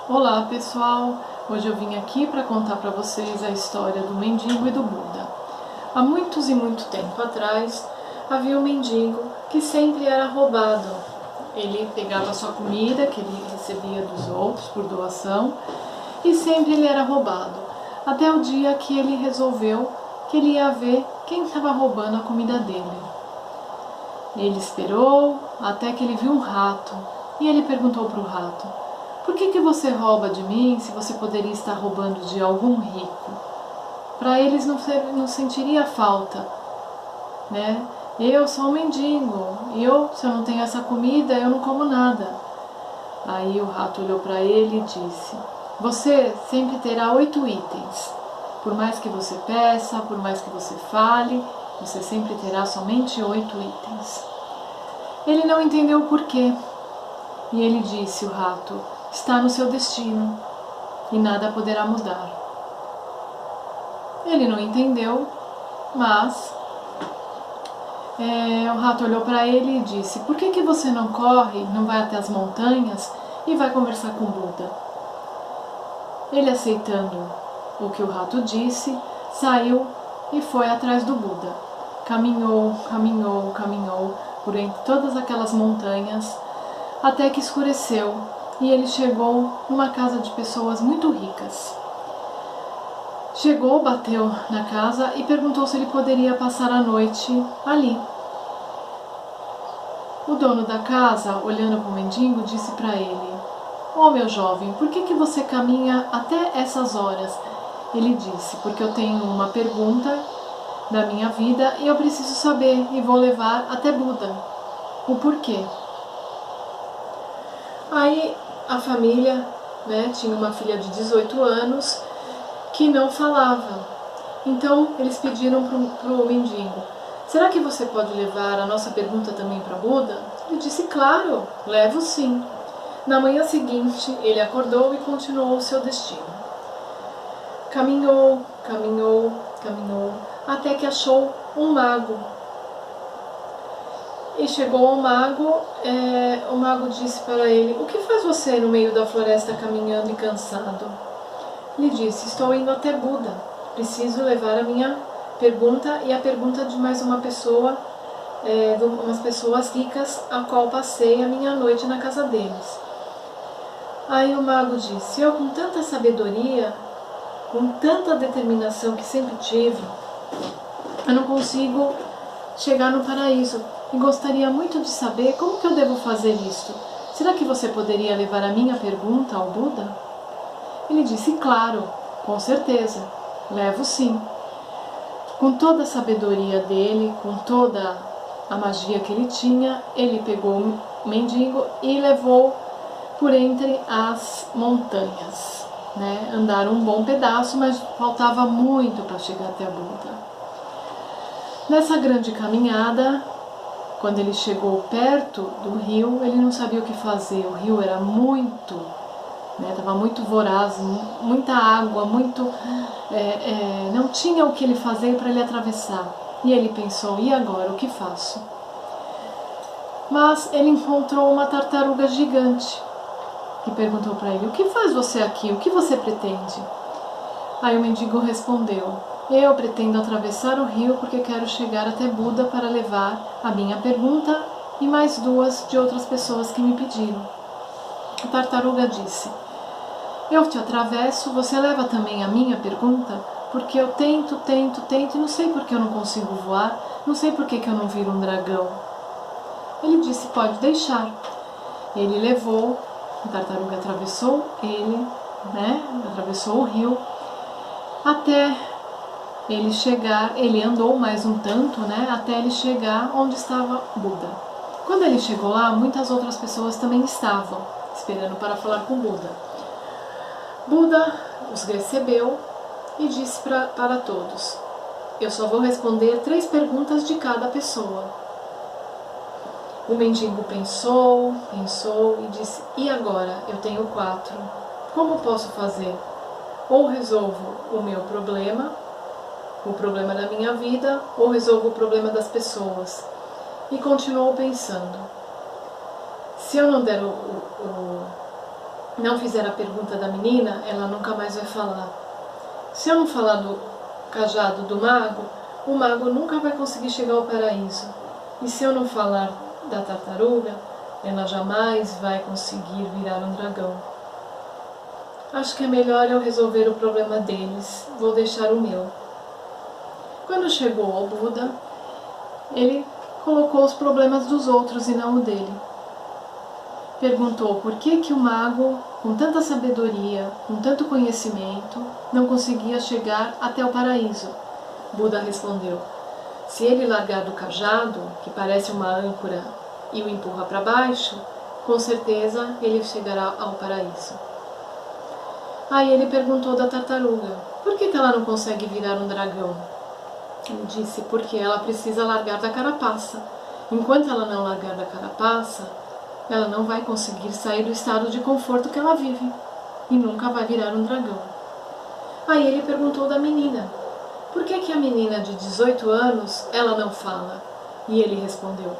Olá pessoal, hoje eu vim aqui para contar para vocês a história do mendigo e do Buda. Há muitos e muito tempo atrás havia um mendigo que sempre era roubado. Ele pegava sua comida que ele recebia dos outros por doação e sempre ele era roubado, até o dia que ele resolveu que ele ia ver quem estava roubando a comida dele. Ele esperou até que ele viu um rato e ele perguntou para o rato: "Por que você rouba de mim se você poderia estar roubando de algum rico? Para eles não sentiria falta, né? Eu sou um mendigo e se eu não tenho essa comida, eu não como nada." Aí o rato olhou para ele e disse: "Você sempre terá 8 itens. Por mais que você peça, por mais que você fale, você sempre terá somente 8 itens." Ele não entendeu o porquê. E ele disse, o rato: "Está no seu destino e nada poderá mudar." Ele não entendeu, mas o rato olhou para ele e disse: "Por que você não corre, não vai até as montanhas e vai conversar com o Buda?" Ele, aceitando o que o rato disse, saiu e foi atrás do Buda. Caminhou, caminhou, caminhou por entre todas aquelas montanhas, até que escureceu e ele chegou numa casa de pessoas muito ricas. Chegou, bateu na casa e perguntou se ele poderia passar a noite ali. O dono da casa, olhando para o mendigo, disse para ele: "Oh, meu jovem, por que você caminha até essas horas?" Ele disse: "Porque eu tenho uma pergunta da minha vida e eu preciso saber e vou levar até Buda. O porquê?" Aí a família, tinha uma filha de 18 anos que não falava. Então eles pediram para o mendigo: "Será que você pode levar a nossa pergunta também para Buda?" Ele disse: "Claro, levo sim." Na manhã seguinte ele acordou e continuou o seu destino. Caminhou, caminhou, caminhou, até que achou um mago. E chegou ao mago, o mago disse para ele: "O que faz você no meio da floresta caminhando e cansado?" Ele disse: "Estou indo até Buda. Preciso levar a minha pergunta e a pergunta de mais uma pessoa, de umas pessoas ricas, a qual passei a minha noite na casa deles." Aí o mago disse: "Eu, com tanta sabedoria, com tanta determinação que sempre tive, eu não consigo chegar no paraíso e gostaria muito de saber como que eu devo fazer isto. Será que você poderia levar a minha pergunta ao Buda?" Ele disse: "Claro, com certeza, levo sim." Com toda a sabedoria dele, com toda a magia que ele tinha, ele pegou o mendigo e levou por entre as montanhas. Andaram um bom pedaço, mas faltava muito para chegar até a Buda. Nessa grande caminhada, quando ele chegou perto do rio, ele não sabia o que fazer. O rio era estava muito voraz, muita água, não tinha o que ele fazer para ele atravessar. E ele pensou: "E agora, o que faço?" Mas ele encontrou uma tartaruga gigante que perguntou para ele: "O que faz você aqui? O que você pretende?" Aí o mendigo respondeu: "Eu pretendo atravessar o rio porque quero chegar até Buda para levar a minha pergunta e mais 2 de outras pessoas que me pediram." A tartaruga disse: "Eu te atravesso, você leva também a minha pergunta, porque eu tento e não sei por que eu não consigo voar, não sei por que eu não viro um dragão." Ele disse: "Pode deixar." Ele levou, a tartaruga atravessou ele, atravessou o rio, até ele chegar, ele andou mais um tanto, até ele chegar onde estava Buda. Quando ele chegou lá, muitas outras pessoas também estavam esperando para falar com Buda. Buda os recebeu e disse para todos: "Eu só vou responder 3 perguntas de cada pessoa." O mendigo pensou e disse: "E agora? Eu tenho 4. Como posso fazer? Ou resolvo o meu problema, o problema da minha vida, ou resolvo o problema das pessoas." E continuou pensando: "Se eu não der não fizer a pergunta da menina, ela nunca mais vai falar. Se eu não falar do cajado do mago, o mago nunca vai conseguir chegar ao paraíso. E se eu não falar da tartaruga, ela jamais vai conseguir virar um dragão. Acho que é melhor eu resolver o problema deles, vou deixar o meu. Quando chegou ao Buda, ele colocou os problemas dos outros e não o dele. Perguntou por que o mago, com tanta sabedoria, com tanto conhecimento, não conseguia chegar até o paraíso. Buda respondeu: se ele largar do cajado, que parece uma âncora, e o empurra para baixo, com certeza ele chegará ao paraíso. Aí ele perguntou da tartaruga: por que ela não consegue virar um dragão? Ele disse: porque ela precisa largar da carapaça. Enquanto ela não largar da carapaça, ela não vai conseguir sair do estado de conforto que ela vive e nunca vai virar um dragão. Aí ele perguntou da menina: por que a menina de 18 anos ela não fala? E ele respondeu: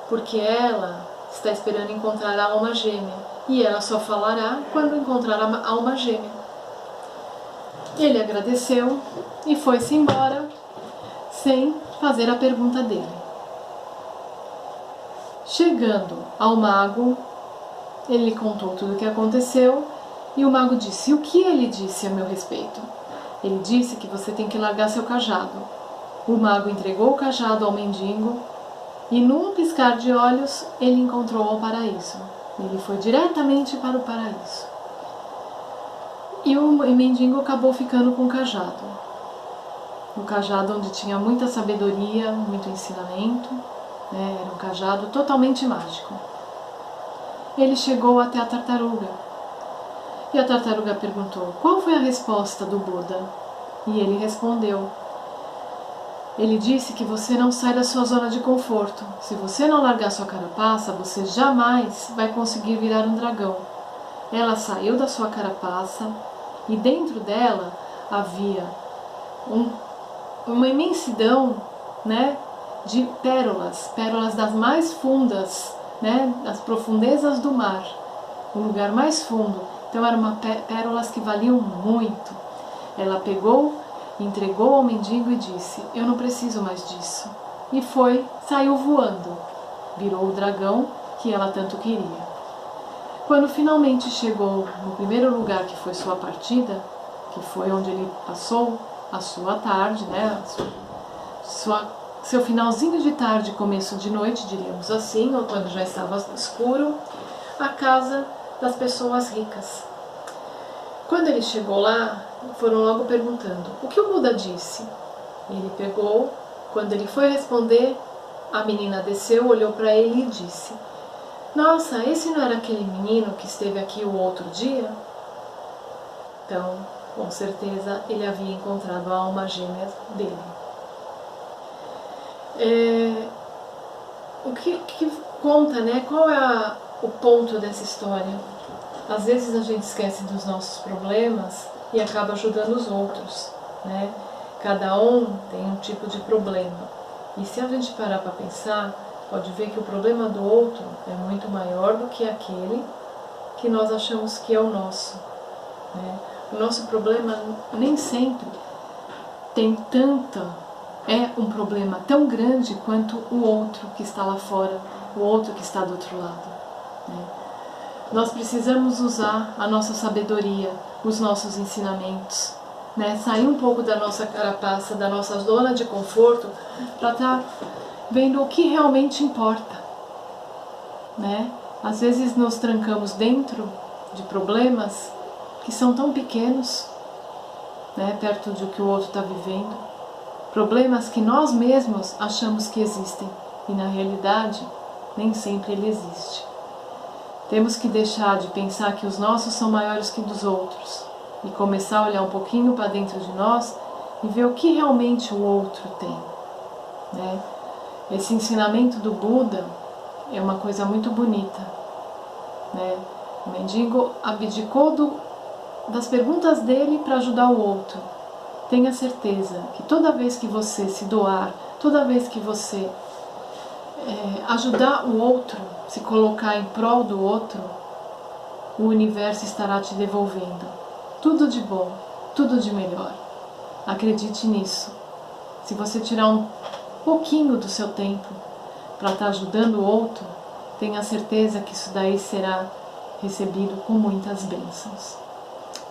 porque ela está esperando encontrar a alma gêmea e ela só falará quando encontrar a alma gêmea. Ele agradeceu e foi-se embora sem fazer a pergunta dele. Chegando ao mago, ele contou tudo o que aconteceu e o mago disse: o que ele disse a meu respeito? Ele disse que você tem que largar seu cajado. O mago entregou o cajado ao mendigo e num piscar de olhos ele encontrou o paraíso. Ele foi diretamente para o paraíso. E o mendigo acabou ficando com o cajado. Um cajado onde tinha muita sabedoria, muito ensinamento. Era um cajado totalmente mágico. Ele chegou até a tartaruga. E a tartaruga perguntou: qual foi a resposta do Buda? E ele respondeu: ele disse que você não sai da sua zona de conforto. Se você não largar sua carapaça, você jamais vai conseguir virar um dragão. Ela saiu da sua carapaça e dentro dela havia uma imensidão, de pérolas das mais fundas, das profundezas do mar, o lugar mais fundo. Então eram pérolas que valiam muito. Ela pegou, entregou ao mendigo e disse: eu não preciso mais disso. E saiu voando, virou o dragão que ela tanto queria. Quando finalmente chegou no primeiro lugar que foi sua partida, que foi onde ele passou a sua tarde, seu finalzinho de tarde, começo de noite, diríamos assim, ou quando já estava escuro, a casa das pessoas ricas. Quando ele chegou lá, foram logo perguntando: o que o Buda disse? Ele pegou, quando ele foi responder, a menina desceu, olhou para ele e disse: nossa, esse não era aquele menino que esteve aqui o outro dia? Então, com certeza, ele havia encontrado a alma gêmea dele. O que conta, qual é o ponto dessa história? Às vezes a gente esquece dos nossos problemas e acaba ajudando os outros, Cada um tem um tipo de problema. E se a gente parar para pensar, pode ver que o problema do outro é muito maior do que aquele que nós achamos que é o nosso. O nosso problema nem sempre é um problema tão grande quanto o outro que está lá fora, o outro que está do outro lado. Nós precisamos usar a nossa sabedoria, os nossos ensinamentos, sair um pouco da nossa carapaça, da nossa zona de conforto, para estar vendo o que realmente importa. Às vezes nos trancamos dentro de problemas que são tão pequenos, perto do que o outro está vivendo. Problemas que nós mesmos achamos que existem e na realidade nem sempre ele existe. Temos que deixar de pensar que os nossos são maiores que dos outros e começar a olhar um pouquinho para dentro de nós e ver o que realmente o outro tem. Esse ensinamento do Buda é uma coisa muito bonita. O mendigo abdicou das perguntas dele para ajudar o outro. Tenha certeza que toda vez que você se doar, toda vez que você ajudar o outro, se colocar em prol do outro, o universo estará te devolvendo tudo de bom, tudo de melhor. Acredite nisso. Se você tirar um pouquinho do seu tempo para estar ajudando o outro, tenha certeza que isso daí será recebido com muitas bênçãos.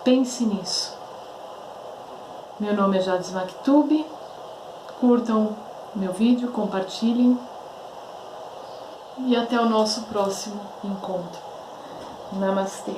Pense nisso. Meu nome é Jades Maktub. Curtam meu vídeo, compartilhem e até o nosso próximo encontro. Namastê.